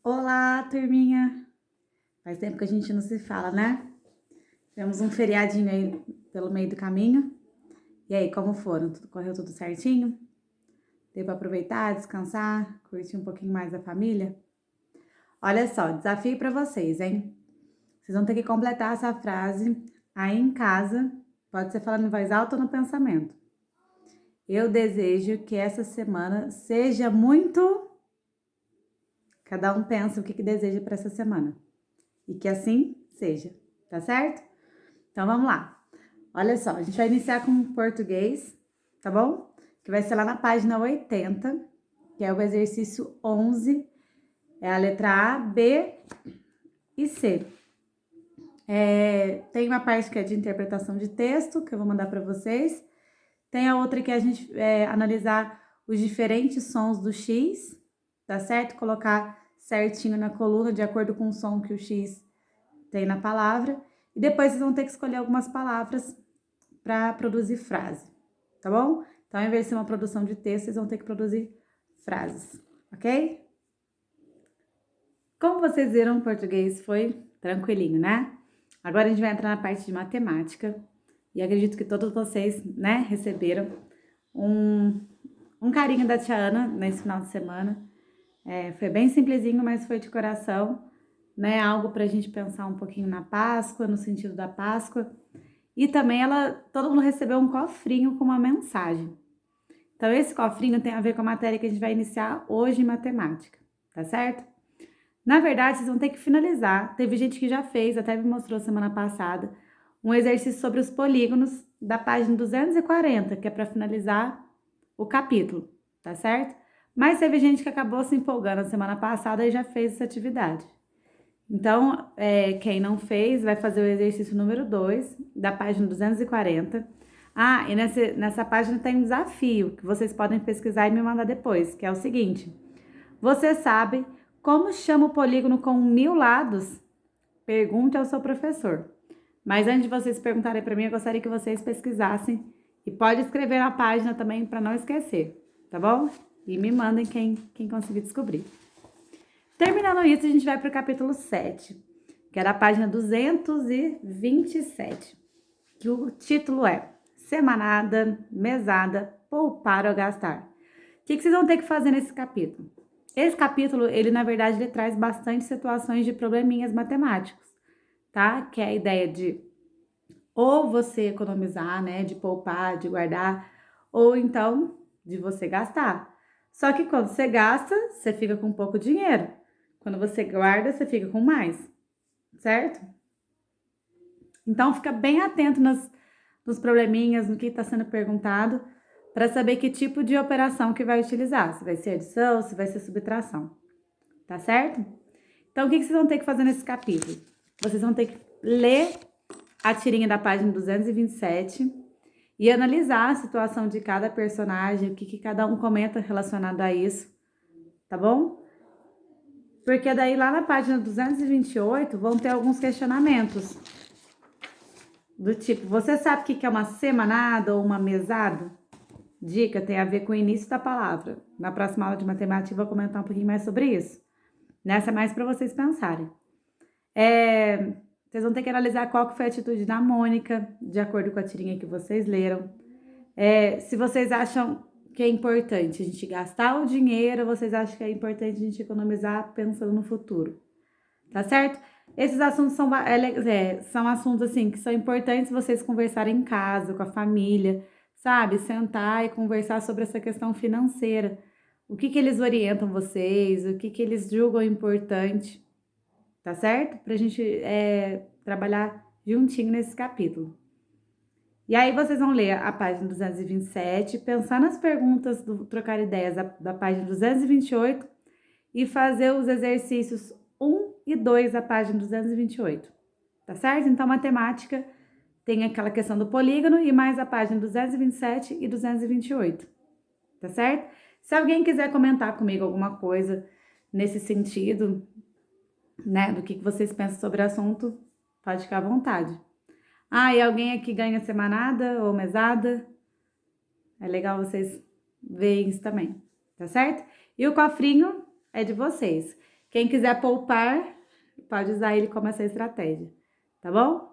Olá, turminha! Faz tempo que a gente não se fala, né? Tivemos um feriadinho aí pelo meio do caminho. E aí, como foram? Correu tudo certinho? Deu pra aproveitar, descansar, curtir um pouquinho mais a família? Olha só, desafio pra vocês, hein? Vocês vão ter que completar essa frase aí em casa. Pode ser falando em voz alta ou no pensamento. Eu desejo que essa semana seja muito... Cada um pensa o que deseja para essa semana. E que assim seja, tá certo? Então vamos lá. Olha só, a gente vai iniciar com português, tá bom? Que vai ser lá na página 80, que é o exercício 11, é a letra A, B e C. Tem uma parte que é de interpretação de texto, que eu vou mandar para vocês. Tem a outra que a gente analisar os diferentes sons do X, tá certo? Colocar certinho na coluna, de acordo com o som que o X tem na palavra. E depois vocês vão ter que escolher algumas palavras para produzir frase, tá bom? Então, ao invés de ser uma produção de texto, vocês vão ter que produzir frases, ok? Como vocês viram, o português foi tranquilinho, né? Agora a gente vai entrar na parte de matemática. E acredito que todos vocês, né, receberam um carinho da tia Ana nesse final de semana. Foi bem simplesinho, mas foi de coração, né? Algo pra gente pensar um pouquinho na Páscoa, no sentido da Páscoa. E também todo mundo recebeu um cofrinho com uma mensagem. Então, esse cofrinho tem a ver com a matéria que a gente vai iniciar hoje em matemática, tá certo? Na verdade, vocês vão ter que finalizar. Teve gente que já fez, até me mostrou semana passada, um exercício sobre os polígonos da página 240, que é para finalizar o capítulo, tá certo? Mas teve gente que acabou se empolgando na semana passada e já fez essa atividade. Então, quem não fez, vai fazer o exercício número 2, da página 240. Ah, e nessa página tem um desafio, que vocês podem pesquisar e me mandar depois, que é o seguinte. Você sabe como chama o polígono com 1000 lados? Pergunte ao seu professor. Mas antes de vocês perguntarem para mim, eu gostaria que vocês pesquisassem. E pode escrever na página também para não esquecer, tá bom? E me mandem quem conseguir descobrir. Terminando isso, a gente vai para o capítulo 7, que é da página 227, que o título é Semanada, Mesada, Poupar ou Gastar. O que vocês vão ter que fazer nesse capítulo? Esse capítulo, ele na verdade, ele traz bastante situações de probleminhas matemáticos, tá? Que é a ideia de ou você economizar, né, de poupar, de guardar, ou então de você gastar. Só que quando você gasta, você fica com pouco dinheiro. Quando você guarda, você fica com mais, certo? Então, fica bem atento nos probleminhas, no que está sendo perguntado, para saber que tipo de operação que vai utilizar. Se vai ser adição, se vai ser subtração. Tá certo? Então, o que vocês vão ter que fazer nesse capítulo? Vocês vão ter que ler a tirinha da página 227 e analisar a situação de cada personagem, o que cada um comenta relacionado a isso, tá bom? Porque daí lá na página 228 vão ter alguns questionamentos. Do tipo, você sabe o que é uma semanada ou uma mesada? Dica, tem a ver com o início da palavra. Na próxima aula de matemática eu vou comentar um pouquinho mais sobre isso. Nessa é mais para vocês pensarem. Vocês vão ter que analisar qual que foi a atitude da Mônica, de acordo com a tirinha que vocês leram. Se vocês acham que é importante a gente gastar o dinheiro, vocês acham que é importante a gente economizar pensando no futuro, tá certo? Esses assuntos são assuntos assim que são importantes vocês conversarem em casa, com a família, sabe? Sentar e conversar sobre essa questão financeira. O que eles orientam vocês, o que eles julgam importante, tá certo? Pra gente trabalhar juntinho nesse capítulo. E aí vocês vão ler a página 227, pensar nas perguntas do Trocar Ideias da página 228 e fazer os exercícios 1 e 2 da página 228, tá certo? Então, matemática tem aquela questão do polígono e mais a página 227 e 228, tá certo? Se alguém quiser comentar comigo alguma coisa nesse sentido, né, do que vocês pensam sobre o assunto, pode ficar à vontade. E alguém aqui ganha semanada ou mesada? É legal vocês verem isso também, tá certo? E o cofrinho é de vocês. Quem quiser poupar, pode usar ele como essa estratégia, tá bom?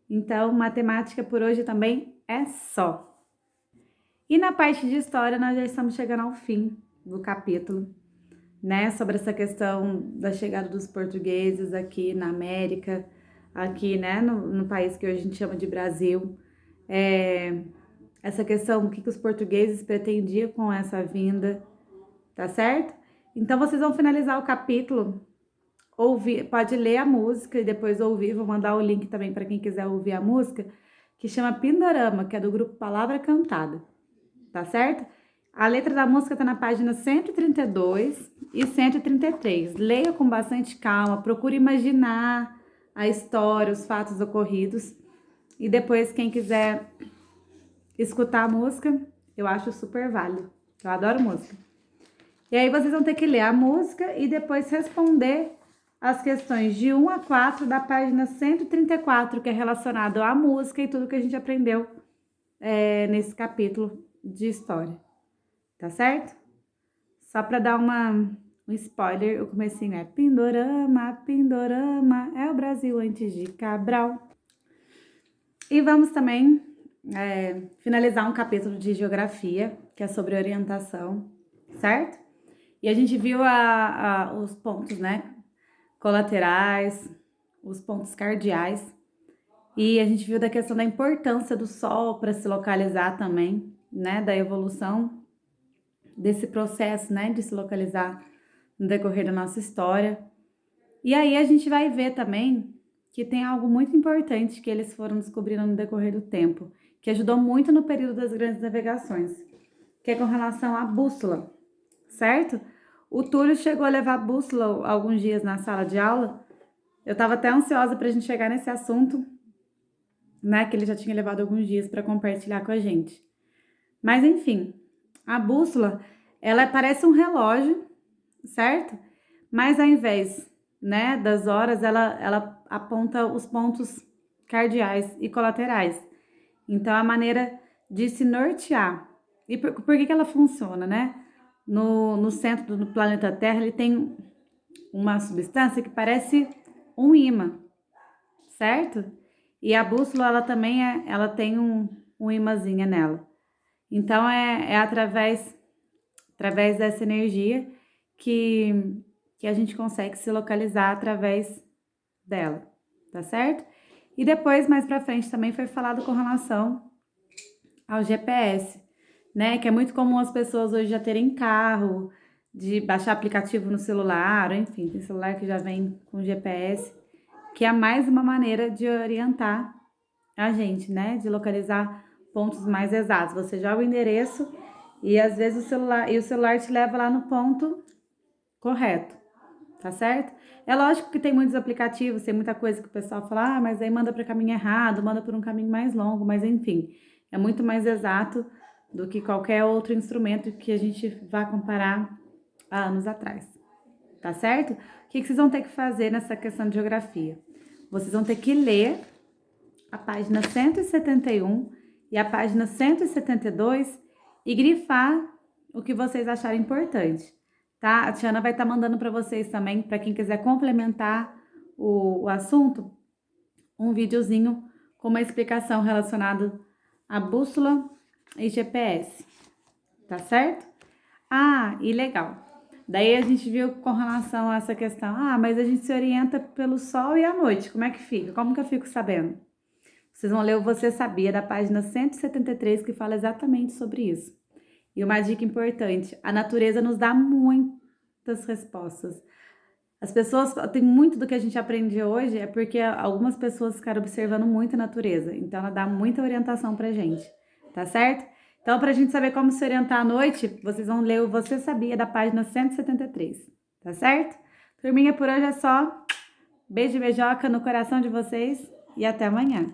Então, matemática por hoje também é só. E na parte de história, nós já estamos chegando ao fim do capítulo, né? Sobre essa questão da chegada dos portugueses aqui na América, aqui, né? No país que hoje a gente chama de Brasil. Essa questão, o que os portugueses pretendiam com essa vinda, tá certo? Então, vocês vão finalizar o capítulo, pode ler a música e depois ouvir, vou mandar o link também para quem quiser ouvir a música, que chama Pindorama, que é do grupo Palavra Cantada, tá certo? A letra da música tá na página 132 e 133. Leia com bastante calma, procure imaginar a história, os fatos ocorridos. E depois, quem quiser escutar a música, eu acho super válido. Eu adoro música. E aí vocês vão ter que ler a música e depois responder as questões de 1 a 4 da página 134, que é relacionado à música e tudo que a gente aprendeu nesse capítulo de história. Tá certo? Só para dar um spoiler, o comecinho é Pindorama, Pindorama, é o Brasil antes de Cabral. E vamos também finalizar um capítulo de geografia, que é sobre orientação, certo? E a gente viu os pontos, né? Colaterais, os pontos cardeais. E a gente viu da questão da importância do Sol para se localizar também, né? Da evolução desse processo, né? De se localizar no decorrer da nossa história. E aí a gente vai ver também que tem algo muito importante que eles foram descobrindo no decorrer do tempo, que ajudou muito no período das grandes navegações, que é com relação à bússola, certo? O Túlio chegou a levar a bússola alguns dias na sala de aula. Eu estava até ansiosa para a gente chegar nesse assunto, né? Que ele já tinha levado alguns dias para compartilhar com a gente. Mas enfim, a bússola, ela parece um relógio, certo? Mas ao invés, né, das horas, ela aponta os pontos cardeais e colaterais. Então, a maneira de se nortear. E por que ela funciona, né? No centro do planeta Terra, ele tem uma substância que parece um ímã, certo? E a bússola, ela também ela tem um imãzinho nela. Então, é através dessa energia que a gente consegue se localizar através dela, tá certo? E depois, mais pra frente, também foi falado com relação ao GPS, né? Que é muito comum as pessoas hoje já terem carro, de baixar aplicativo no celular, enfim, tem celular que já vem com GPS, que é mais uma maneira de orientar a gente, né? De localizar pontos mais exatos. Você joga o endereço e às vezes o celular te leva lá no ponto correto, tá certo? É lógico que tem muitos aplicativos, tem muita coisa que o pessoal fala, mas aí manda para caminho errado, manda por um caminho mais longo, mas enfim, é muito mais exato do que qualquer outro instrumento que a gente vá comparar há anos atrás, tá certo? O que vocês vão ter que fazer nessa questão de geografia? Vocês vão ter que ler a página 171 e a página 172 e grifar o que vocês acharem importante, tá? A Tiana vai estar mandando para vocês também, para quem quiser complementar o assunto, um videozinho com uma explicação relacionada à bússola e GPS, tá certo? Ah, e legal. Daí a gente viu com relação a essa questão, mas a gente se orienta pelo sol e à noite, como é que fica? Como que eu fico sabendo? Vocês vão ler o Você Sabia, da página 173, que fala exatamente sobre isso. E uma dica importante, a natureza nos dá muitas respostas. As pessoas, tem muito do que a gente aprende hoje, é porque algumas pessoas ficaram observando muito a natureza. Então, ela dá muita orientação pra gente, tá certo? Então, pra gente saber como se orientar à noite, vocês vão ler o Você Sabia, da página 173, tá certo? Turminha, por hoje é só. Beijo e beijoca no coração de vocês e até amanhã.